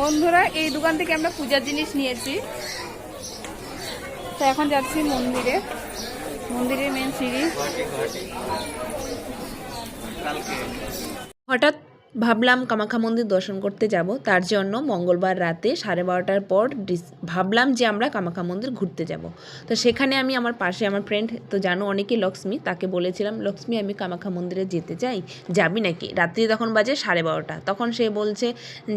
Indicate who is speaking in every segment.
Speaker 1: বন্ধুরা, এই দোকান থেকে আমরা পূজার জিনিস নিয়েছি। তো এখন যাচ্ছি মন্দিরের মেন সিঁড়ি।
Speaker 2: হঠাৎ ভাবলাম কামাখ্যা মন্দির দর্শন করতে যাব, তার জন্য মঙ্গলবার রাতে 12:30টার পর ভাবলাম যে আমরা কামাখ্যা মন্দির ঘুরতে যাব। তো সেখানে আমি আমার পাশে আমার ফ্রেন্ড তো জানো অনেকেই, লক্ষ্মী, তাকে বলেছিলাম, লক্ষ্মী আমি কামাখ্যা মন্দিরে যেতে চাই, যাবি নাকি? রাত্রি তখন বাজে 12:30। তখন সে বলছে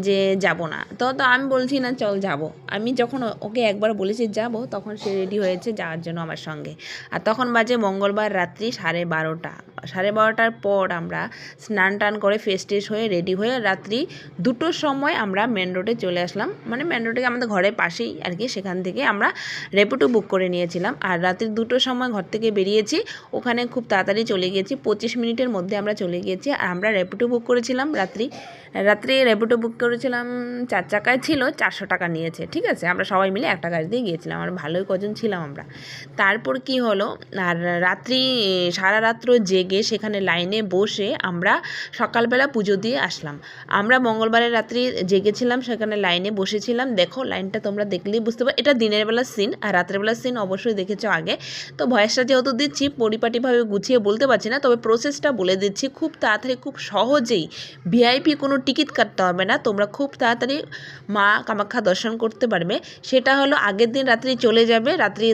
Speaker 2: যে যাব না। তো আমি বলছি না, চল যাব। আমি যখন ওকে একবার বলেছি যাব, তখন সে রেডি হয়েছে যাওয়ার জন্য আমার সঙ্গে। আর তখন বাজে মঙ্গলবার রাত্রি 12:30। 12:30টার পর আমরা স্নান টান করে ফ্রেশ ট্রেশ হয়ে রেডি হয়ে রাত্রি 2টোর সময় আমরা মেন রোডে চলে আসলাম। মানে মেন রোডে আমাদের ঘরের পাশেই আর কি, সেখান থেকে আমরা র্যাপিডো বুক করে নিয়েছিলাম। আর রাত্রি 2টোর সময় ঘর থেকে বেরিয়েছি, ওখানে খুব তাড়াতাড়ি চলে গিয়েছি, 25 মিনিটের মধ্যে আমরা চলে গিয়েছি। আর আমরা র্যাপিডো বুক করেছিলাম রাত্রি র্যাপিডো বুক করেছিলাম, 4 চাকায় ছিল, 400 টাকা নিয়েছে, ঠিক আছে। আমরা সবাই মিলে একটা গাড়ি দিয়ে গিয়েছিলাম, আর ভালোই কজন ছিলাম আমরা। তারপর কি হলো, আর রাত্রি সারা রাত্র জেগে সেখানে লাইনে বসে আমরা সকালবেলা পুজো দিয়ে আসলাম। আমরা মঙ্গলবারের রাত্রি জেগেছিলাম, সেখানে লাইনে বসেছিলাম। দেখো লাইনটা তোমরা দেখলেই বুঝতে পারো, এটা দিনের বেলার সিন, আর রাতের বেলার সিন অবশ্যই দেখেছো আগে। তো ভয়েসটা যেহেতু দিচ্ছি, পরিপাটিভাবে গুছিয়ে বলতে পারছি না, তবে প্রসেসটা বলে দিচ্ছি। খুব তাড়াতাড়ি, খুব সহজেই, ভিআইপি কোনো টিকিট কাটতে হবে না, তোমরা খুব তাড়াতাড়ি মা কামাখ্যা দর্শন করতে পারবে। সেটা হলো আগের দিন রাত্রি চলে যাবে, রাত্রি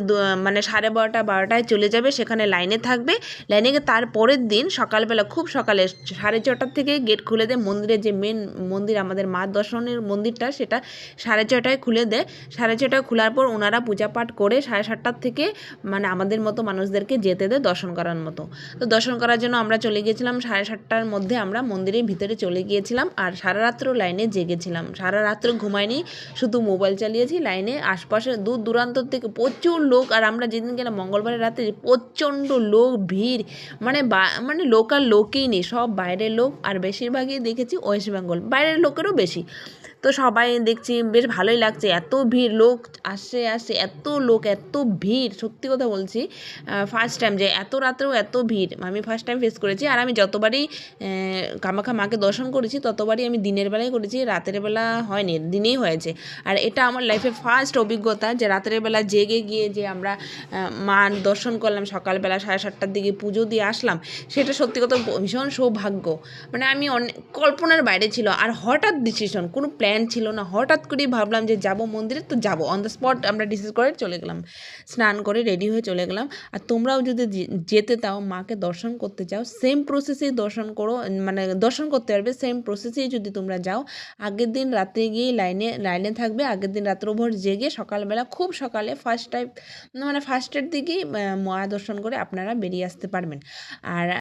Speaker 2: মানে 12:30-12টায় চলে যাবে, সেখানে লাইনে থাকবে। লাইনে গিয়ে তারপরের দিন সকালবেলা, খুব সকালে 6:30টার থেকে গেট খুলে দেয় মন্দিরের, যে মেন মন্দির আমাদের মা দর্শনের মন্দিরটা, সেটা 6:30টায় খুলে দেয়। 6:30টায় খোলার পর ওনারা পূজা পাঠ করে 7:30টার থেকে মানে আমাদের মতো মানুষদেরকে যেতে দেয় দর্শন করার মতো। তো দর্শন করার জন্য আমরা চলে গিয়েছিলাম 7:30টার মধ্যে, আমরা মন্দিরের ভিতরে চলে গিয়েছিলাম। আর সারা রাত্র লাইনে জেগেছিলাম, সারা রাত্র ঘুমাইনি, শুধু মোবাইল চালিয়েছি। লাইনে আশপাশে দূর দূরান্ত থেকে প্রচুর লোক। আর আমরা যেদিন গেলাম মঙ্গলবারের রাতে, প্রচণ্ড লোক, ভিড়, মানে লোকাল লোকই নেই, সব বাইরের লোক। আর বেশিরভাগই দেখেছি ওয়েস্ট বেঙ্গল, বাইরের লোকেরও বেশি। তো সবাই দেখছি বেশ ভালোই লাগছে, এত ভিড়, লোক আসে এত লোক, এত ভিড়, সত্যি কথা বলছি। ফার্স্ট টাইম যে এত রাত্রেও এত ভিড় আমি ফার্স্ট টাইম ফেস করেছি। আর আমি যতবারই কামাখ্যা মাকে দর্শন করেছি, ততবারই আমি দিনের বেলায় করেছি, রাতের বেলা হয়নি, দিনেই হয়েছে। আর এটা আমার লাইফে ফার্স্ট অভিজ্ঞতা, যে রাতের বেলা জেগে গিয়ে যে আমরা মা দর্শন করলাম, সকালবেলা 7:30টার দিকে পুজো দিয়ে আসলাম, সেটা সত্যি কথা ভীষণ সৌভাগ্য। মানে আমি অনেক কল্পনার বাইরে ছিল। আর হঠাৎ ডিসিশন, কোনো প্ল্যান ছিল না, হঠাৎ করেই ভাবলাম যে যাব মন্দিরে, তো যাব, অন দ্য স্পট আমরা ডিসাইড করে চলে গেলাম, স্নান করে রেডি হয়ে চলে গেলাম। আর তোমরাও যদি যেতে চাও, মাকে দর্শন করতে চাও, সেম প্রসেসেই দর্শন করো, মানে দর্শন করতে পারবে সেম প্রসেসেই যদি তোমরা যাও। আগের দিন রাত্রে গিয়ে লাইনে থাকবে, আগের দিন রাত্রভর জেগে সকালবেলা খুব সকালে ফার্স্টের দিকেই মা দর্শন করে আপনারা বেরিয়ে আসতে পারবেন। আর